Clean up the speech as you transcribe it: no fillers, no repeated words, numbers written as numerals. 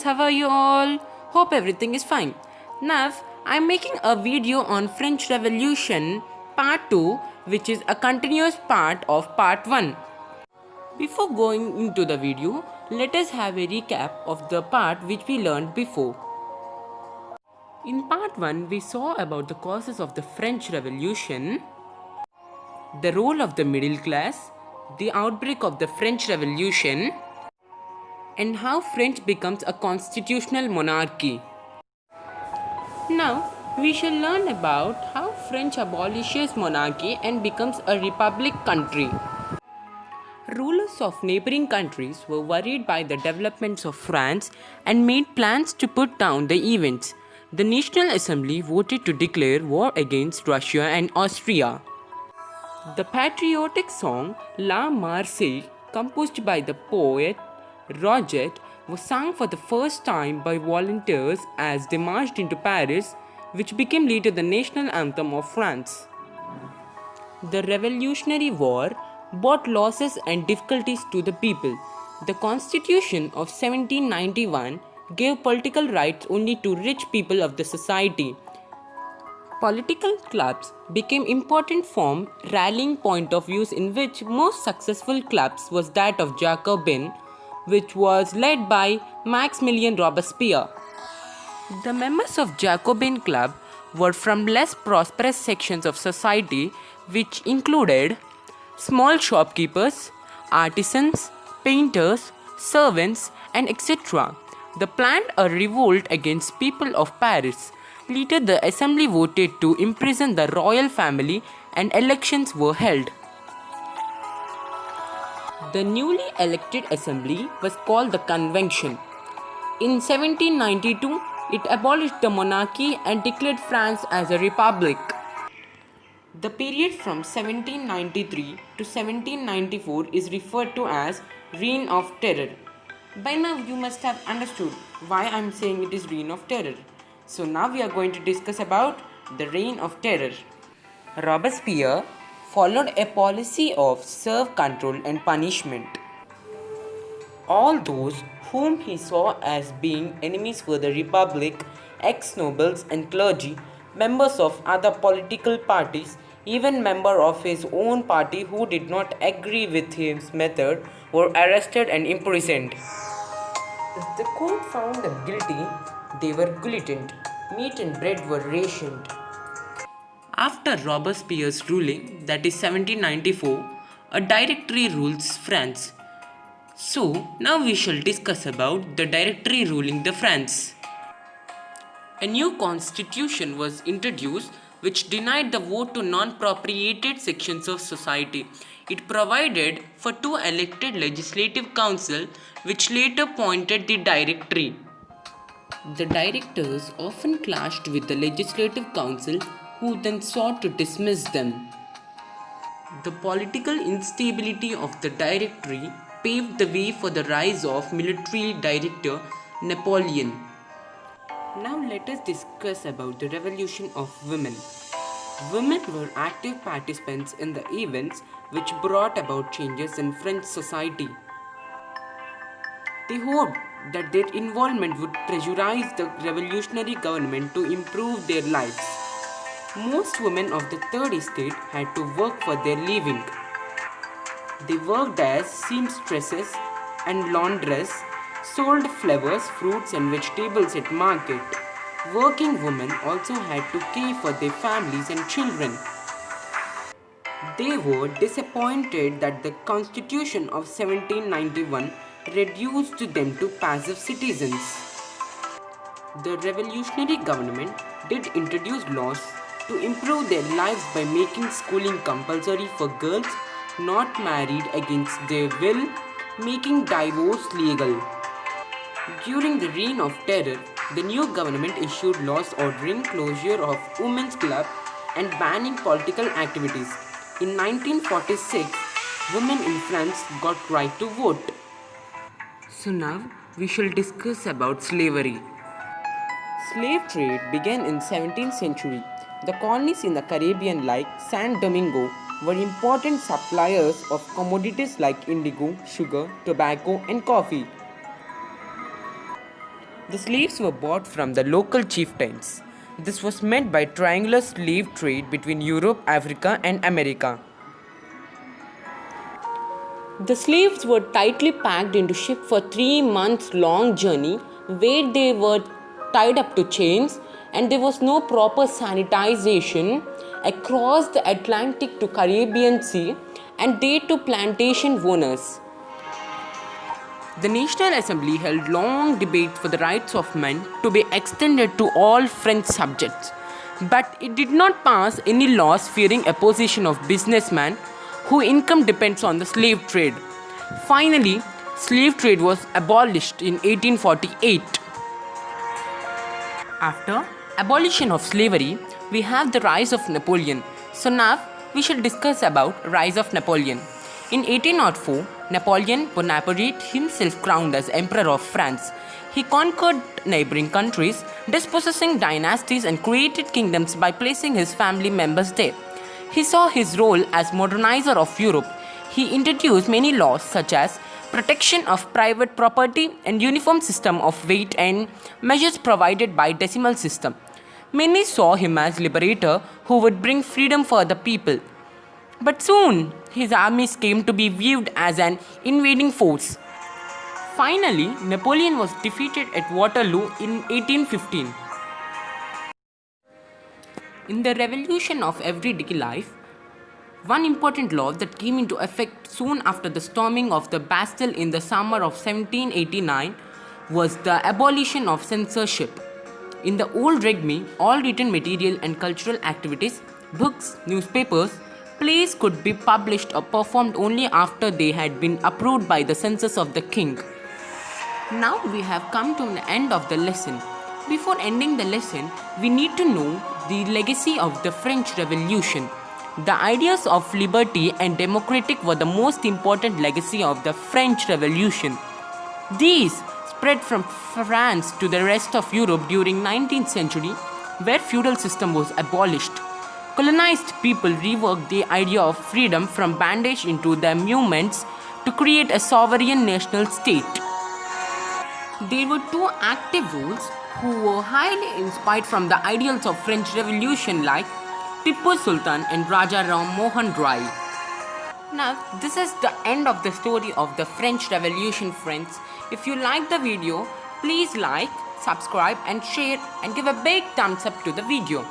how are you all? Hope everything is fine. Now, I'm making a video on French Revolution part 2, which is a continuous part of part 1. Before going into the video, let us have a recap of the part which we learned before. In part 1, we saw about the causes of the French Revolution, the role of the middle class, the outbreak of the French Revolution, and how French becomes a constitutional monarchy. Now, we shall learn about how French abolishes monarchy and becomes a republic country. Rulers of neighboring countries were worried by the developments of France and made plans to put down the events. The National Assembly voted to declare war against Russia and Austria. The patriotic song La Marseillaise, composed by the poet Roget, was sung for the first time by volunteers as they marched into Paris, which became later the national anthem of France. The Revolutionary War brought losses and difficulties to the people. The Constitution of 1791 gave political rights only to rich people of the society. Political clubs became important from rallying point of views, in which most successful clubs was that of Jacobin, which was led by Maximilien Robespierre. The members of Jacobin club were from less prosperous sections of society, which included small shopkeepers, artisans, painters, servants, and etc. They planned a revolt against people of Paris. Later, the assembly voted to imprison the royal family and elections were held. The newly elected assembly was called the Convention. In 1792, it abolished the monarchy and declared France as a republic. The period from 1793 to 1794 is referred to as Reign of Terror. By now you must have understood why I am saying it is Reign of Terror. So now we are going to discuss about the Reign of Terror. Robespierre followed a policy of self-control and punishment. All those whom he saw as being enemies for the Republic, ex-nobles and clergy, members of other political parties, even members of his own party who did not agree with his method, were arrested and imprisoned. If the court found them guilty, they were guillotined. Meat and bread were rationed. After Robespierre's ruling, that is 1794, a directory rules France. So, now we shall discuss about the directory ruling the France. A new constitution was introduced which denied the vote to non-propriated sections of society. It provided for 2 elected legislative council which later appointed the directory. The directors often clashed with the legislative council who then sought to dismiss them. The political instability of the directory paved the way for the rise of military director Napoleon. Now let us discuss about the revolution of women. Women were active participants in the events which brought about changes in French society. They hoped that their involvement would pressurize the revolutionary government to improve their lives. Most women of the Third Estate had to work for their living. They worked as seamstresses and laundresses, sold flowers, fruits and vegetables at market. Working women also had to care for their families and children. They were disappointed that the Constitution of 1791 reduced them to passive citizens. The revolutionary government did introduce laws to improve their lives by making schooling compulsory for girls not married against their will, making divorce legal. During the Reign of Terror, the new government issued laws ordering closure of women's clubs and banning political activities. In 1946, women in France got right to vote. So now we shall discuss about slavery. Slave trade began in 17th century. The colonies in the Caribbean like San Domingo were important suppliers of commodities like indigo, sugar, tobacco and coffee. The slaves were bought from the local chieftains. This was meant by triangular slave trade between Europe, Africa, and America. The slaves were tightly packed into ship for 3 months long journey where they were tied up to chains, and there was no proper sanitization across the Atlantic to Caribbean Sea and they to plantation owners. The National Assembly held long debates for the rights of men to be extended to all French subjects, but it did not pass any laws fearing opposition of businessmen whose income depends on the slave trade. Finally, slave trade was abolished in 1848. After abolition of slavery, we have the rise of Napoleon. So now we shall discuss about rise of Napoleon. In 1804, Napoleon Bonaparte himself crowned as Emperor of France. He conquered neighboring countries, dispossessing dynasties and created kingdoms by placing his family members there. He saw his role as modernizer of Europe. He introduced many laws such as protection of private property and uniform system of weight and measures provided by decimal system. Many saw him as liberator who would bring freedom for the people. But soon, his armies came to be viewed as an invading force. Finally, Napoleon was defeated at Waterloo in 1815. In the revolution of everyday life, one important law that came into effect soon after the storming of the Bastille in the summer of 1789 was the abolition of censorship. In the old regime, all written material and cultural activities, books, newspapers, plays could be published or performed only after they had been approved by the censors of the king. Now we have come to the end of the lesson. Before ending the lesson, we need to know the legacy of the French Revolution. The ideas of liberty and democratic were the most important legacy of the French Revolution. These spread from France to the rest of Europe during 19th century, where feudal system was abolished. Colonized people reworked the idea of freedom from bondage into their movements to create a sovereign national state. There were two active rules who were highly inspired from the ideals of French Revolution like Tipu Sultan and Raja Ram Mohan Roy. Now, this is the end of the story of the French Revolution, friends. If you like the video, please like, subscribe and share and give a big thumbs up to the video.